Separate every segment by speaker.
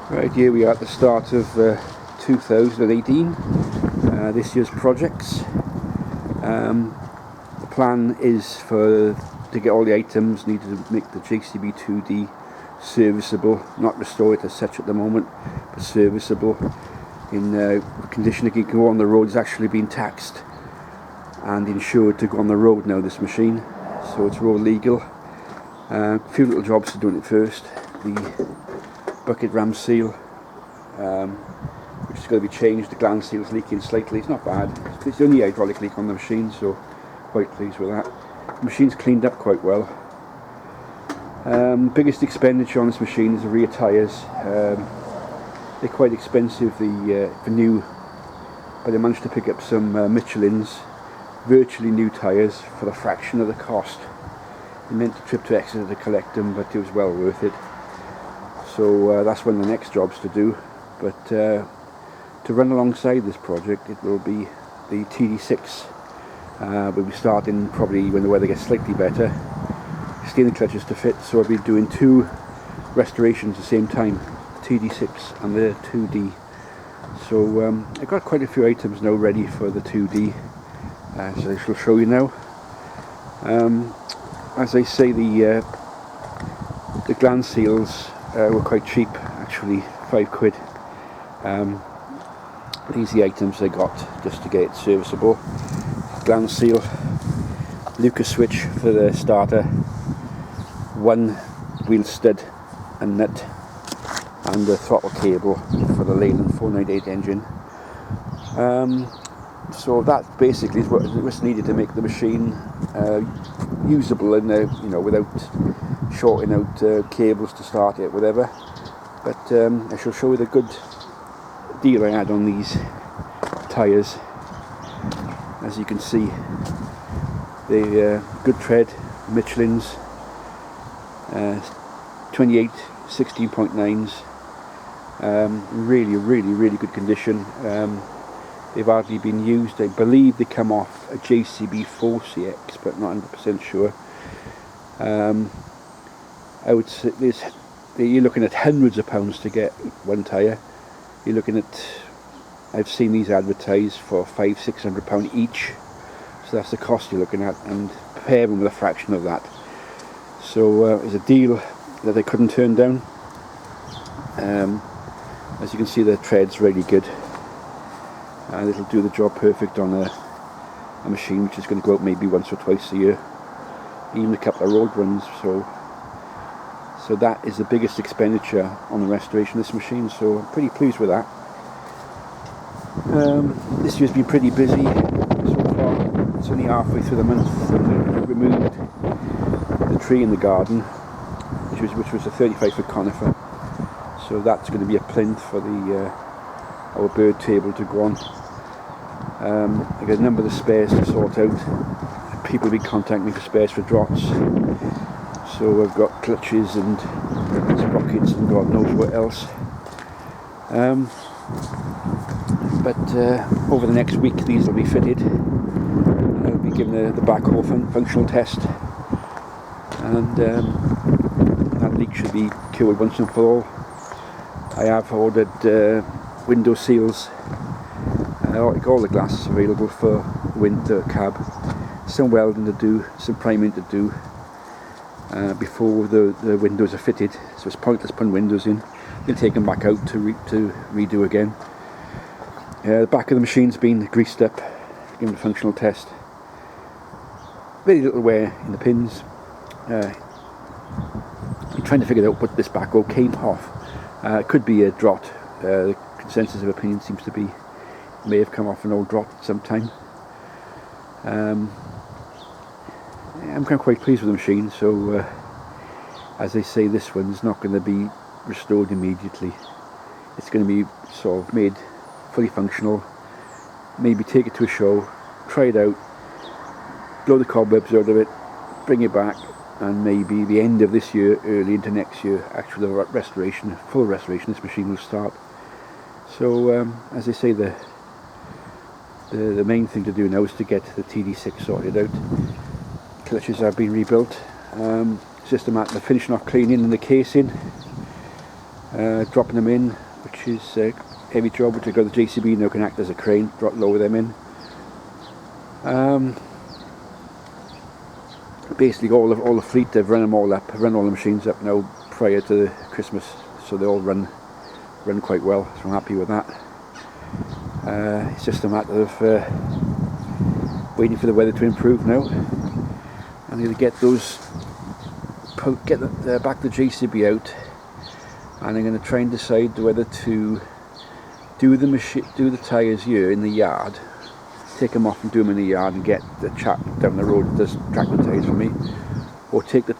Speaker 1: Right, here we are at the start of 2018, this year's projects. The plan is to get all the items needed to make the JCB 2D serviceable, not restore it as such at the moment, but serviceable in condition it can go on the road. It's actually been taxed and insured to go on the road now, this machine, so it's road legal. A few little jobs to do on it first. The bucket ram seal, which is going to be changed. The gland seal is leaking slightly. It's not bad. It's the only hydraulic leak on the machine, so quite pleased with that. The machine's cleaned up quite well. Biggest expenditure on this machine is the rear tyres. They're quite expensive, for new, but I managed to pick up some Michelin's virtually new tyres for a fraction of the cost. I meant a trip to Exeter to collect them, but it was well worth it. So that's one of the next jobs to do. But to run alongside this project, it will be the TD6. We'll be starting probably when the weather gets slightly better. Steering clutches to fit, so I'll be doing two restorations at the same time, the TD6 and the 2D. So I've got quite a few items now ready for the 2D, so I shall show you now. As I say, the gland seals were quite cheap, actually, £5. These are the items I got just to get it serviceable. Gland seal, Lucas switch for the starter, one wheel stud and nut, and the throttle cable for the Leyland 498 engine. So that basically is what was needed to make the machine usable and without shorting out cables to start it, whatever. But I shall show you the good deal I had on these tyres. As you can see, the good tread, Michelin's 28 16.9s, really good condition. They've hardly been used. I believe they come off a JCB 4CX, but not 100% sure. I would say you're looking at hundreds of pounds to get one tyre. You're looking at, I've seen these advertised for £500–600 each, so that's the cost you're looking at, and pair them with a fraction of that. So it's a deal that I couldn't turn down. As you can see, the tread's really good, and it'll do the job perfect on a machine which is going to go out maybe once or twice a year, even a couple of road runs. So that is the biggest expenditure on the restoration of this machine, so I'm pretty pleased with that. This year's been pretty busy so far. It's only halfway through the month, and we removed the tree in the garden, which was a 35-foot conifer. So that's going to be a plinth for our bird table to go on. I got a number of the spares to sort out. People will be contacting me for spares for drots. So I've got clutches and sprockets and God knows what else. But over the next week these will be fitted. I'll be given the backhoe functional test, and that leak should be cured once and for all. I have ordered window seals. All the glass is available for winter cab. Some welding to do, some priming to do before the windows are fitted. So it's pointless putting windows in. They'll take them back out to redo again. The back of the machine's been greased up, given a functional test. Very little wear in the pins. I'm trying to figure out what this backhoe came off. It could be a drot. The consensus of opinion seems to be it may have come off an old drot at some time. I'm quite pleased with the machine, so as they say, this one's not going to be restored immediately. It's going to be sort of made fully functional, maybe take it to a show, try it out, blow the cobwebs out of it, bring it back, and maybe the end of this year, early into next year, actually the full restoration, this machine will start. So as they say, the main thing to do now is to get the TD6 sorted out. Clutches have been rebuilt. It's just a matter of finishing off cleaning the casing, dropping them in, which is a heavy job, which I've got the JCB now can act as a crane, lower them in. Basically all the fleet, they've run them all up, run all the machines up now prior to Christmas, so they all run quite well, so I'm happy with that. It's just a matter of waiting for the weather to improve now. I need to get back the JCB out, and I'm going to try and decide whether to do the tyres here in the yard, take them off and do them in the yard, and get the chap down the road that does track the tyres for me, or take the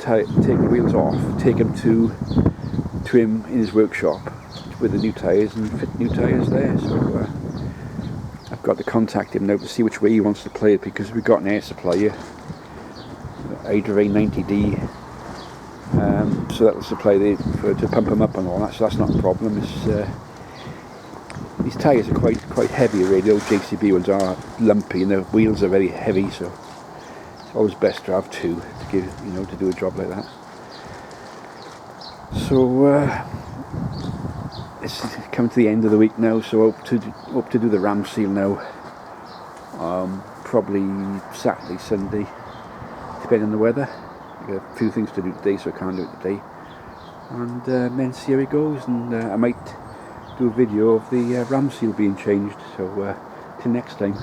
Speaker 1: wheels off, take them to him in his workshop with the new tyres and fit new tyres there. So I've got to contact him now to see which way he wants to play it, because we've got an air supply here, Hydravain 90D, so that will supply to pump them up and all that, so that's not a problem. These tyres are quite heavy already. The old JCB ones are lumpy and the wheels are very heavy, so it's always best to have two to give, to do a job like that. So it's coming to the end of the week now, so hope to do the ram seal now. Probably Saturday, Sunday, depending on the weather. I've got a few things to do today, so I can't do it today. And then see how it goes, and I might do a video of the ram seal being changed. So till next time.